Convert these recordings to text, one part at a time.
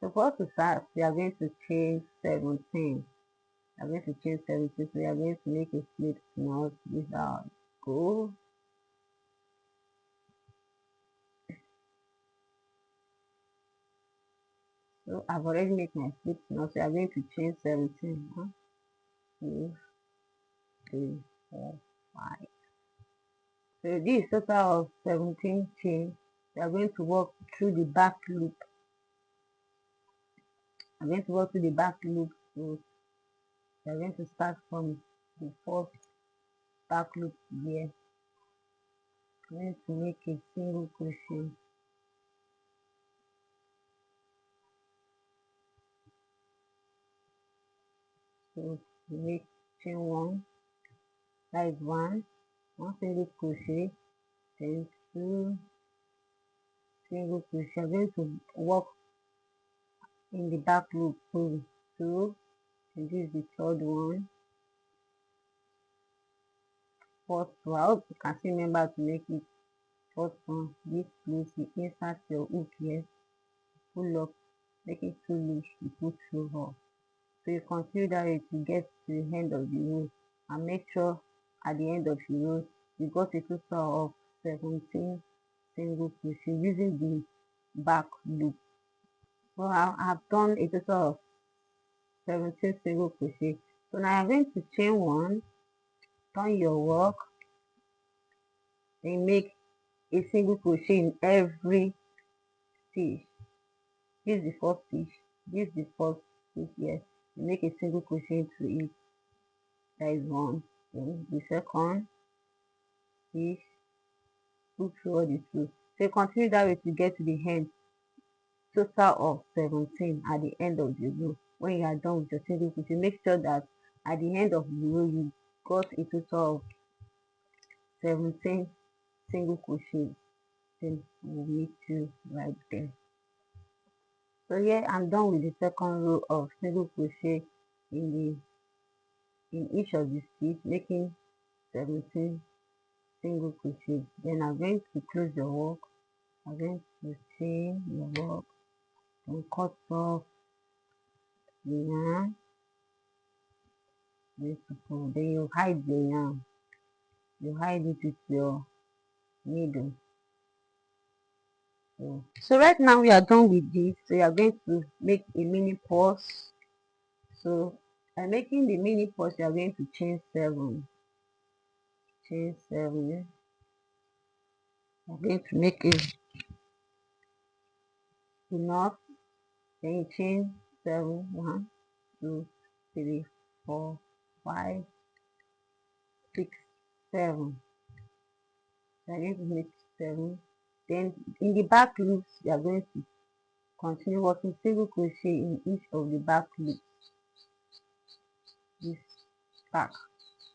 So for us to start, we are going to chain 17. We are going to chain 17. So we are going to make a slip knot with our goal. So I've already made my slip knot. So we are going to chain 17. 1, 2, 3, 4, 5. So this is total of 17 chains. We are going to work through the back loop. I'm going to work through the back loop. So we are going to start from the first back loop here. I'm going to make a single crochet. So we make chain 1, that is 1 single crochet, then 2 single crochet. I'm going to work in the back loop. So 2, and this is the third one, fourth one. I hope you can still remember to make it. Fourth one, this place you insert your hook here, pull up, make it 2 loops, you put through her. So you continue that way to get to the end of the row, and make sure at the end of the row you got a total of 17 single crochet using the back loop. So I've done a total of 17 single crochet. So now I'm going to chain 1, turn your work, and make a single crochet in every stitch. This is the first stitch, this is the first stitch here. You make a single crochet into it, that is 1. Then the second stitch, put through all the 2. So you continue that way to get to the end, total of 17 at the end of the row. When you are done with your single crochet, make sure that at the end of the row you got a total of 17 single crochet. Then we'll meet you right there. So here I'm done with the second row of single crochet in each of the stitch, making 17 single crochet. Then I'm going to close your work. I'm going to chain your work and cut off the yarn. Then you hide the yarn. You hide it with your needle. So right now we are done with this. So you are going to make a mini purse. So by making the mini purse, you are going to chain 7. Chain 7. I'm going to make a knot. Then you chain 7. 1, 2, 3, 4, 5, 6, 7. So I'm going to make 7. Then in the back loops, you are going to continue working single crochet in each of the back loops. This back.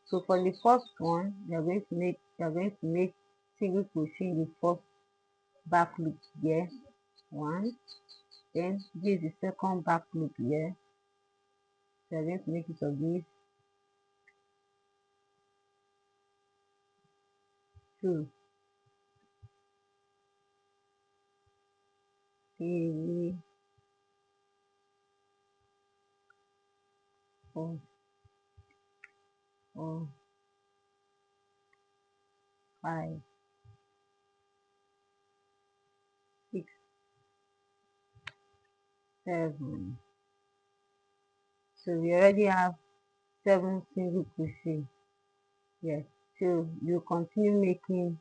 So for the first one, you are going to make single crochet in the first back loop here. 1. Then this is the second back loop here. So you are going to make it of this. 2, 3, 4, 5, 6, 7. So we already have 7 single crochet. Yes. So you continue making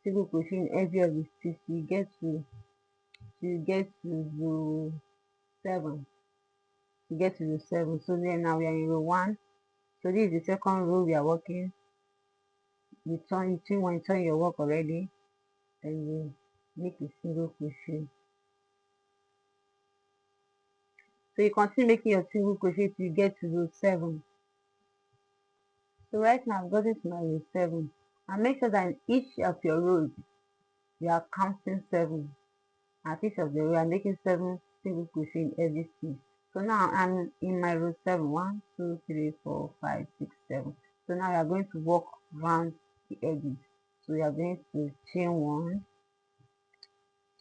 single crochet in every of the stitches. You get to row 7. You get to row 7. So then now we are in row 1. So this is the second row we are working. You turn your work already, then you make a single crochet. So you continue making your single crochet till you get to row 7. So right now I've gotten to my row 7. And make sure that in each of your rows you are counting 7. At each of the row I'm making 7 single crochet in every stitch. So now I'm in my row 7. 1, 2, 3, 4, 5, 6, 7. So now we are going to work around the edges. So we are going to chain 1,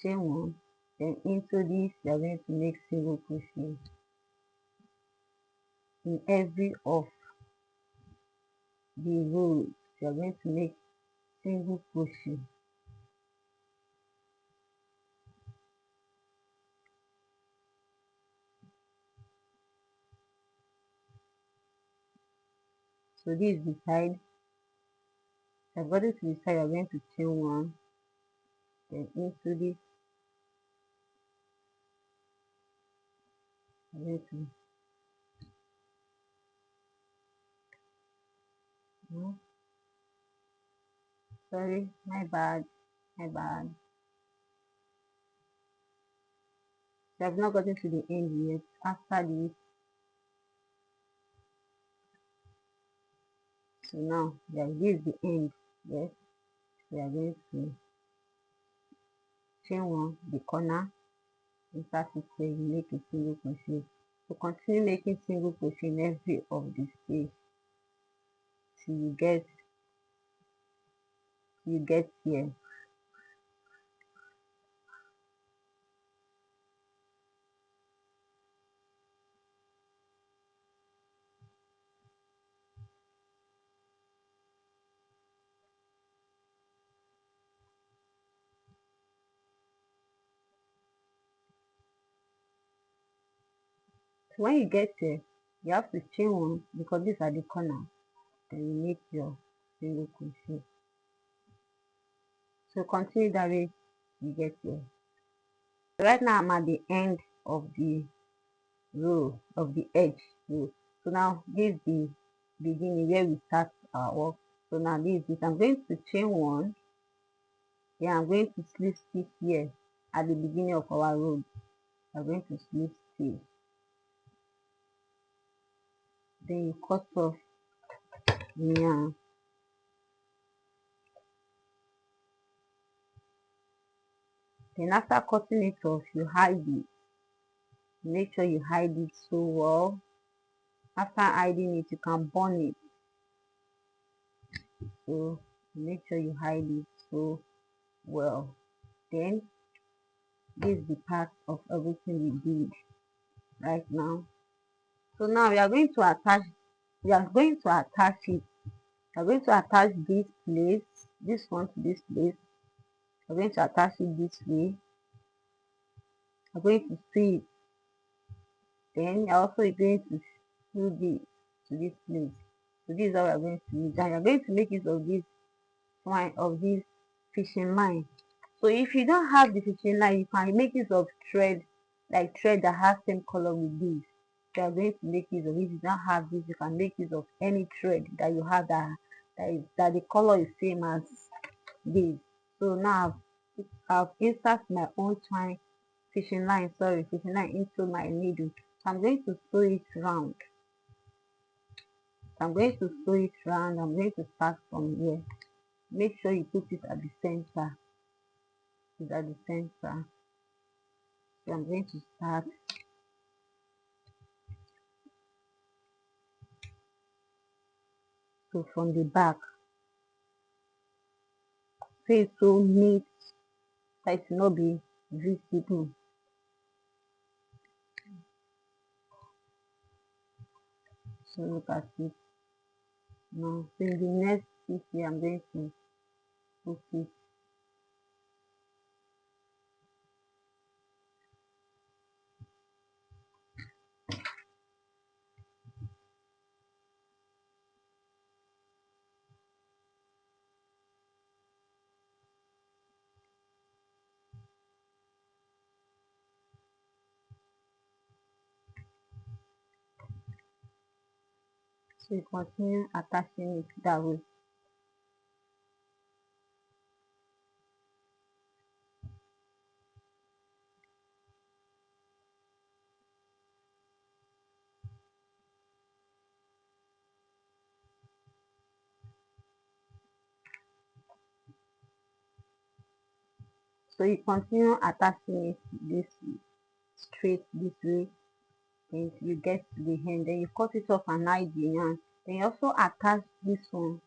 chain 1, Then into this you are going to make single crochet in every of the rows. You are going to make single crochet. So this is the side. So I've got it to the side. I'm going to chain one, then into this I'm going to sorry, my bad. So I've not gotten to the end yet. After this, so now this is the end. Yes, we are going to chain one, the corner, insert it here, you make a single crochet. So continue making single crochet in every of the space till you get here. So when you get here, you have to chain one because these are the corner. Then you make your single crochet. So continue that way you get here. Right now I'm at the end of the row of the edge row. So now this is the beginning where we start our work. So now this is it. I'm going to chain one, then I'm going to slip stitch here at the beginning of our row. I'm going to slip stitch, then you cut off the yarn. Then after cutting it off, you hide it. Make sure you hide it so well. After hiding it, you can burn it. So make sure you hide it so well. Then this is the part of everything we did right now. So now we are going to attach it. We are going to attach this place, this one to this place. We're going to attach it this way. We're going to sew it. Then you're also going to sew this to this place. So this is how we're going to use. And you're going to make use of this line, of this fishing line. So if you don't have the fishing line, you can make use of thread, like thread that has same color with this. So you're going to make use of it. If you don't have this, you can make use of any thread that you have that the color is same as this. So now I've insert my own fishing line into my needle. So I'm going to sew it round. I'm going to sew it round. I'm going to start from here. Make sure you put it at the center. It's at the center. So I'm going to start. So from the back, so it's so neat that it will not be visible. So look at it now. So in the next stitch here, I'm going to put it. So you continue attaching it that way. So you continue attaching it this straight this way, and you get to the end. Then you cut it off and hide the yarn. Then you also attach this one.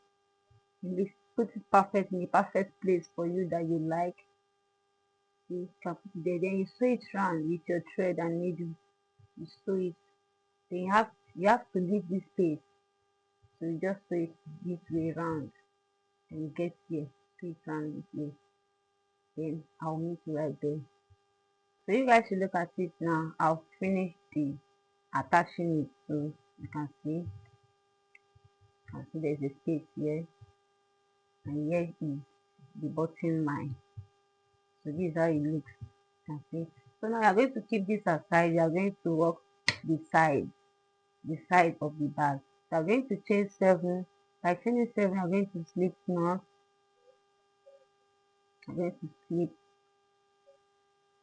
And put it perfect in the perfect place for you that you like. you can put it there, then you sew it round with your thread and needle. You sew it, then you have to leave this space, so you just sew it this way round and you get here, sew it round this way, then I'll meet you right there. So you guys should look at it now. I'll finish the attaching it, so you can see there's a space here, and here is the bottom line. So this is how it looks. You can see. So now you're going to keep this aside. You're going to work the side of the bag. So I'm going to chain 7. By chaining 7, I'm going to slip knot. I'm going to slip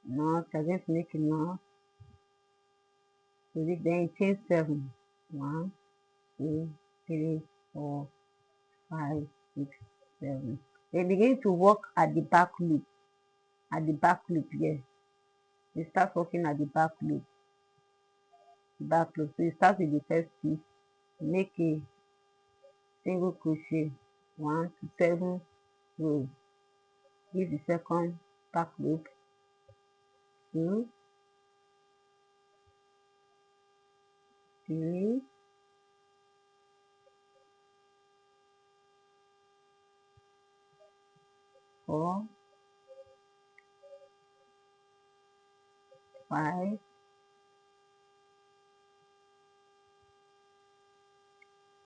knot. I'm going to make a knot. So this, then chain 7. 1, 2, 3, 4, 5, 6, 7. Then begin to work at the back loop. At the back loop here. You start working at the back loop. So you start with the first piece. Make a single crochet 1 to 7 rows. Give the second back loop 2, 3, 4, 5,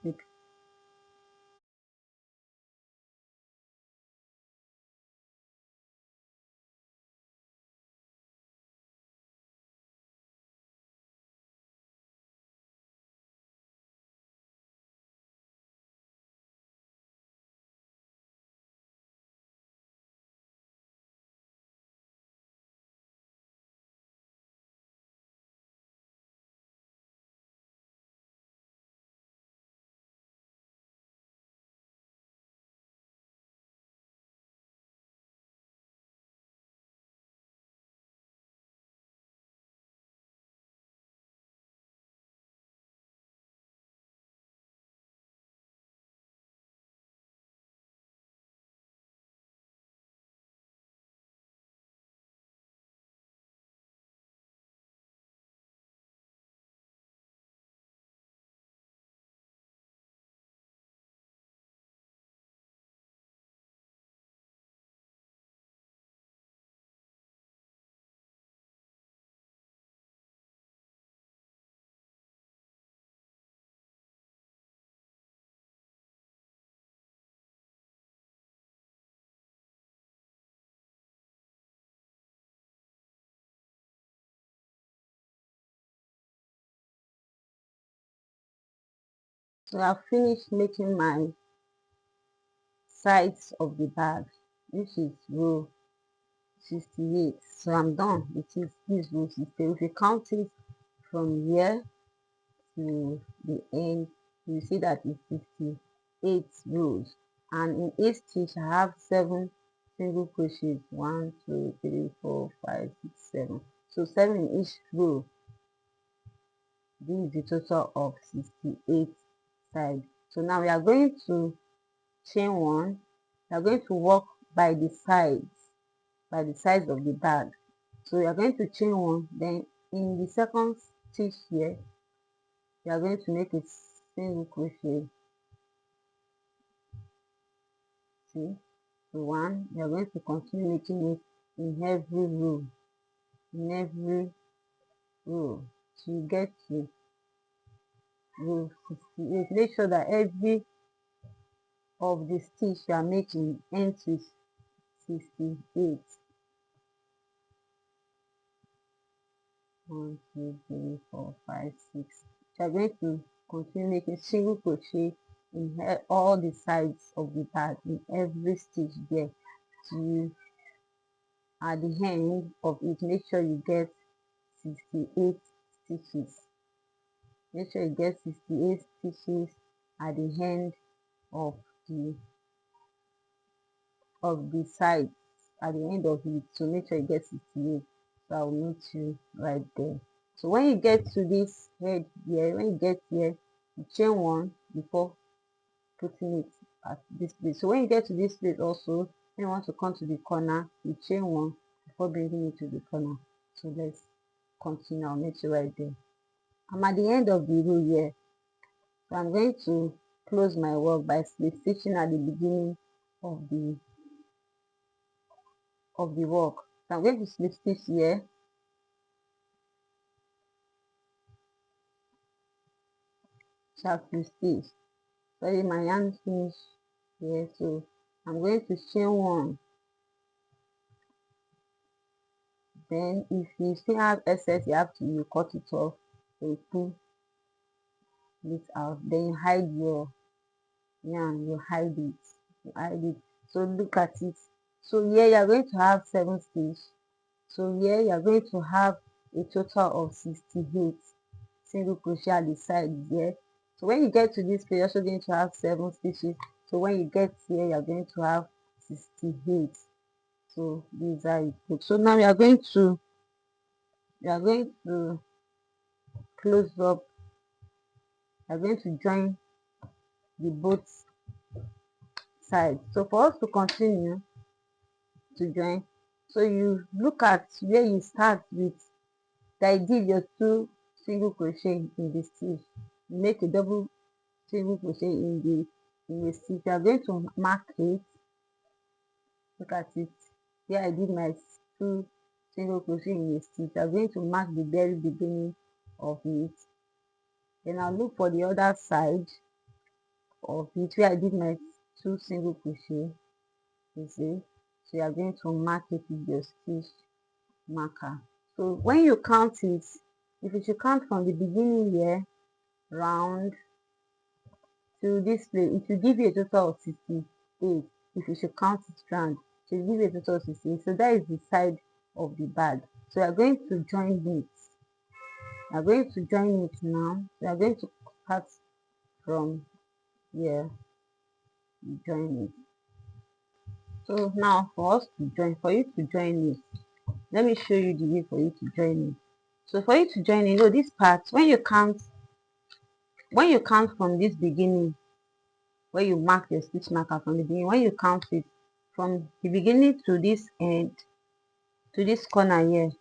6. So I've finished making my sides of the bag, which is row 68. So I'm done with this row 68. If you count it from here to the end, you see that it's 58 rows, and in each stitch I have 7 single crochets. 1, 2, 3, 4, 5, 6, 7. So 7 in each row. This is the total of 68 sides. So now we are going to chain 1. We are going to work by the sides of the bag. So we are going to chain 1. Then in the second stitch here, we are going to make a single crochet. See, so 1. We are going to continue making it in every row. So you get to row 68. Make sure that every of the stitch you are making ends with 68. 1, 2, 3, 4, 5, 6. So I'm going to continue making single crochet in all the sides of the bag, in every stitch there. To at the end of it, make sure you get 68 stitches. Make sure you get 68 stitches at the end of the sides, at the end of it. So make sure you get 68. So I'll meet you right there. So when you get to this head here, when you get here, you chain 1 before putting it at this place. So when you get to this place also, when you want to come to the corner, you chain 1 before bringing it to the corner. So let's continue. I'll meet you right there. I'm at the end of the row here, so I'm going to close my work by slip stitching at the beginning of the work. So I'm going to slip stitch here, sharp slip stitch. Sorry, my yarn finish here, so I'm going to chain one. Then if you still have excess, you have to cut it off. So you pull this out. Then you hide your yarn. You hide it. You hide it. So look at it. So here you are going to have 7 stitches. So here you are going to have a total of 68 single crochet at the side here. So when you get to this place, you're also going to have 7 stitches. So when you get here, you're going to have 68. So these are it. So now we are going to close up. We are going to join the both sides. So for us to continue to join, so you look at where you start with, that you did your 2 single crochet in the stitch. You make a double single crochet in the stitch. You are going to mark it. Look at it. Here I did my 2 single crochet in the stitch. I'm going to mark the very beginning of it. Then I'll look for the other side of it where I did my 2 single crochet. You see, so you are going to mark it with your stitch marker. So when you count it, if you should count from the beginning here round to this place, it will give you a total of 68. If you should count it round, it will give you a total of 68. So that is the side of the bag. So we are going to join it. We are going to join it now. We are going to start from here. Join it. So now for us to join, for you to join it, let me show you the way for you to join it. So for you to join it, this part, when you count from this beginning, where you mark your stitch marker from the beginning, when you count it from the beginning to this end, to this corner here,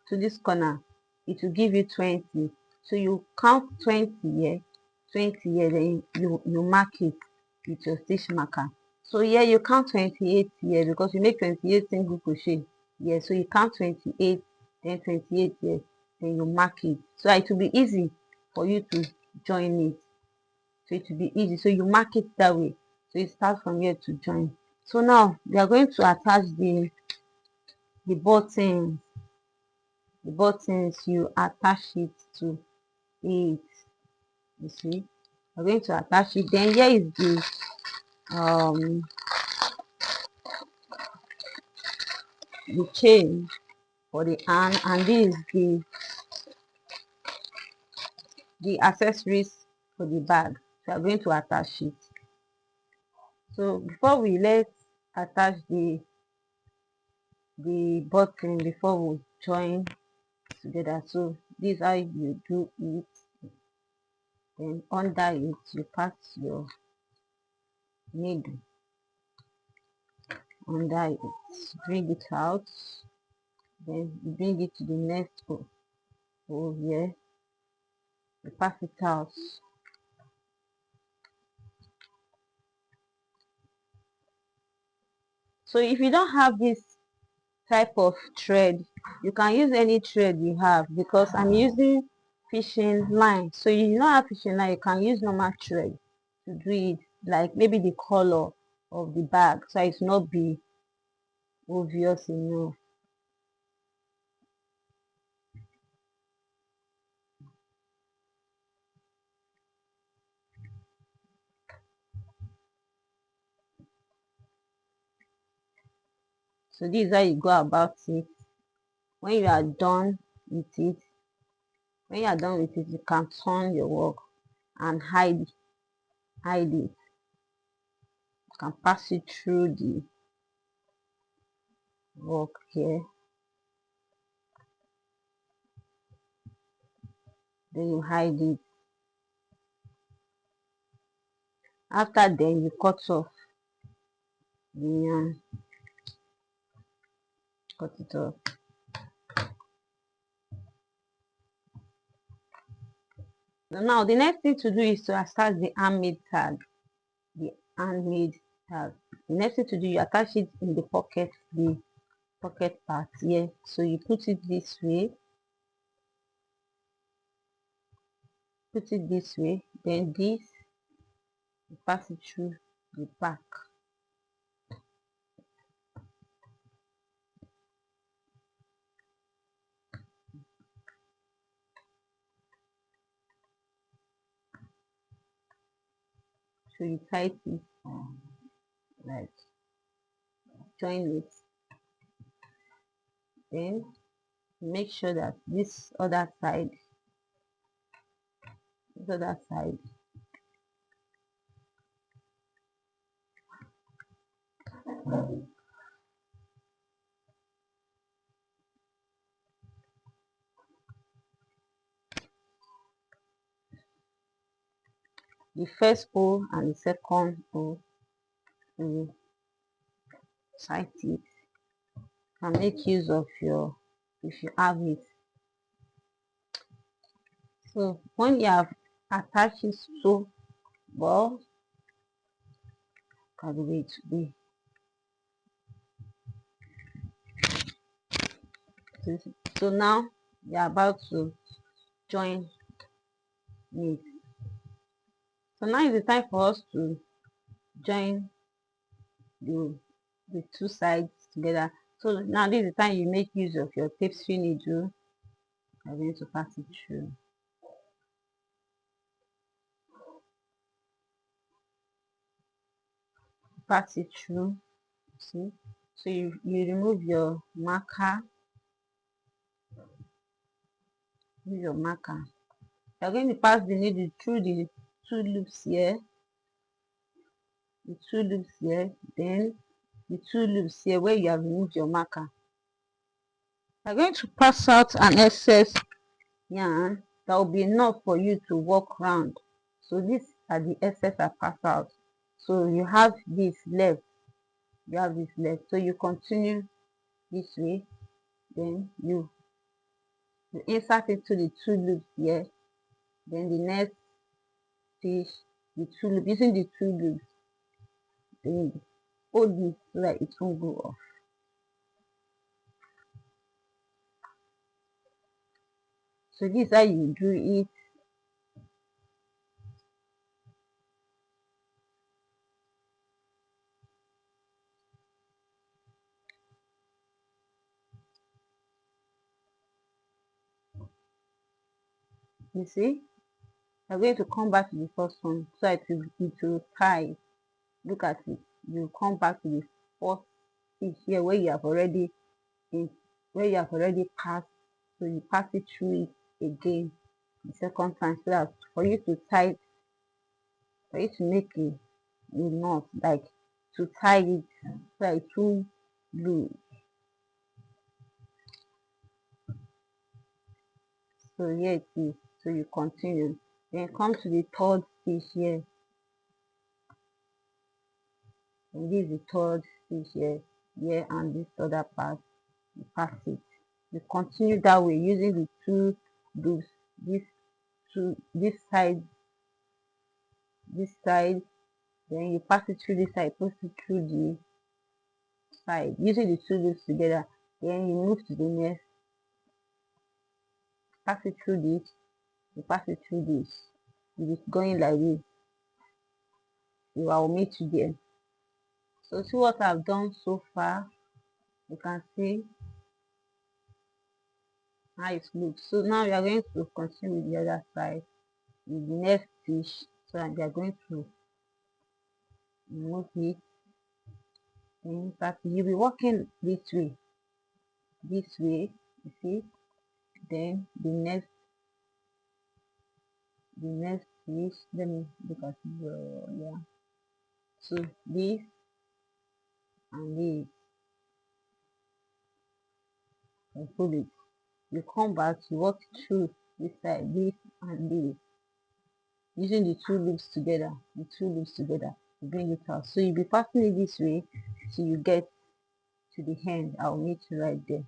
to this corner, it will give you 20. So you count 20 here, 20 here, then you mark it with your stitch marker. So here you count 28 here because you make 28 single crochet here. So you count 28, then 28 here, then you mark it. So it will be easy for you to join it. So it will be easy. So you mark it that way. So you start from here to join. So now we are going to attach the buttons. The buttons, you attach it to it. You see, we're going to attach it. Then here is the chain for the hand, and this is the accessories for the bag. So I'm going to attach it. So before let's attach the button before we join together. So this is how you do it. Then under it, you pass your needle under it, bring it out, then you bring it to the next hole here, you pass it out. So if you don't have this type of thread, you can use any thread you have, because I'm using fishing line. So if you don't have fishing line, you can use normal thread to do it, like maybe the color of the bag, so it's not be obvious enough. So this is how you go about it. When you are done with it, you can turn your work and hide it. You can pass it through the work here, then you hide it. After then, you cut off the yarn. cut it off. Now the next thing to do is to attach the handmade tag. The handmade tag. The next thing to do, you attach it in the pocket part here. So you put it this way. Put it this way. Then this, you pass it through the back. So you tight it, like join it. Then make sure that this other side, the first hole and the second hole, you tight it and make use of your, if you have it. So when you have attached it so well, can the way it to be. So now you are about to join it. So now is the time for us to join the two sides together. So now this is the time you make use of your tapestry needle. I'm going to pass it through. Pass it through. See? So you remove your marker. Use your marker. You're going to pass the needle through the two loops here. The two loops here. Then the two loops here where you have removed your marker. You're going to pass out an excess yarn that will be enough for you to walk around. So these are the excess I pass out. So you have this left. You have this left. So you continue this way. Then you insert it to the two loops here. Then the next stitch, the two loops, using the two loops. Then hold this so that it won't go off. So this is how you do it. You see, I'm going to come back to the first one so it will tie. Look at it. You come back to the first stitch here where you have already passed. So you pass it through it again the second time, so that for you to tie, for you to make a knot, like to tie it so that it will glue. So here it is. So you continue. Then come to the third stitch here. And this is the third stitch here, and this other part, you pass it. You continue that way using the two loops. This side, then you pass it through this side, pass it through the side, using the two loops together. Then you move to the next, pass it through this, you pass it through this. It is going like this. You will meet again. So see what I've done so far. You can see how it looks. So now we are going to continue with the other side with the next stitch. So we are going to remove it. And you'll be walking this way, you see. Then the next stitch, let me look at your, yeah. So this and this, and pull it. You come back, you walk through this side, this and this, using the two loops together, you bring it out. So you'll be passing it this way till you get to the end, I'll meet you right there.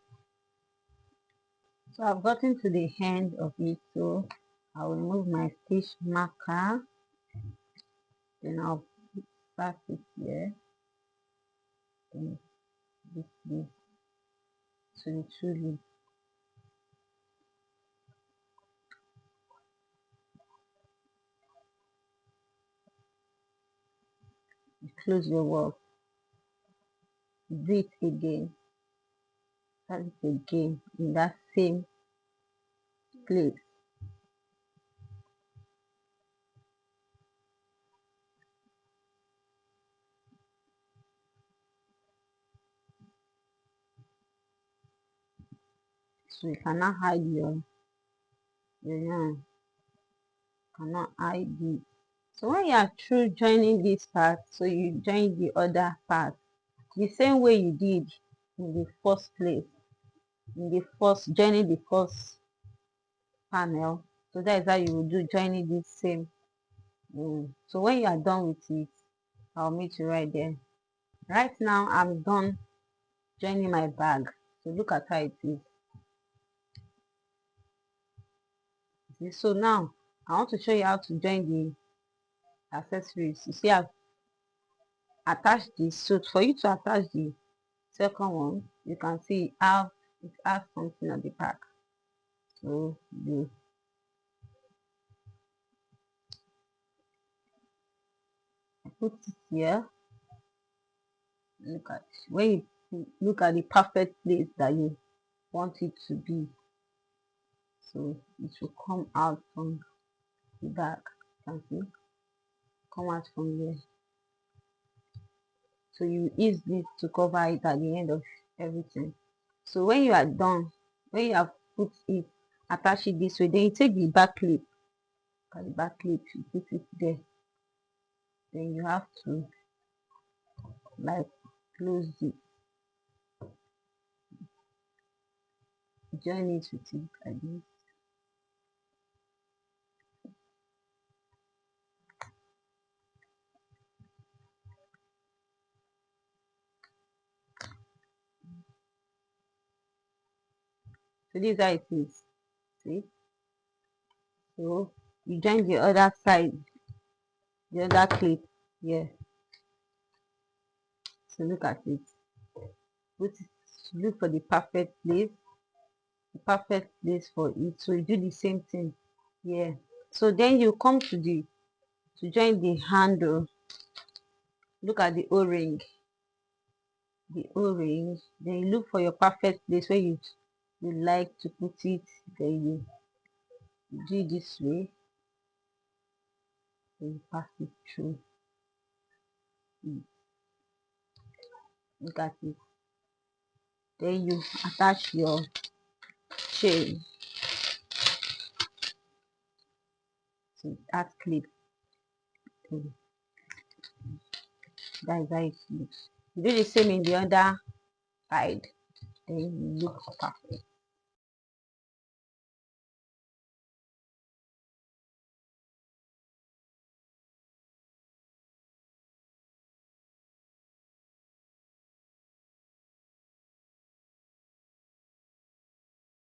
So I've gotten to the end of it, so I'll remove my stitch marker, then I'll start it here, then this leaf to the two leaves. Close your work, do it again, start it again in that same place. So you cannot hide your yarn, cannot hide it. So when you are through joining this part, so you join the other part the same way you did in the first place, in the first joining the first panel. So that is how you will do joining this same. So when you are done with it, I'll meet you right there. Right now I'm done joining my bag. So look at how it is. See, so now I want to show you how to join the accessories. You see, I've attached this. So for you to attach the second one, you can see how it has something at the back. So you put it here. Look at when you look at the perfect place that you want it to be. So it will come out from the back. You can see, come out from there. So you use this to cover it at the end of everything. So when you are done, when you have put it, attach it this way, then you take the back clip. The back clip, you put it there. Then you have to like close it, join it with it like this. So this is how it is. See? So you join the other side, the other clip here. So look at it. Look for the perfect place for it. So you do the same thing here. So then you come to join the handle. Look at the o-ring, then you look for your perfect place where you like to put it. Then you do it this way, then you pass it through. Look at it. Then you attach your chain to that clip. That is how it looks. You do the same in the other side, then you look perfect.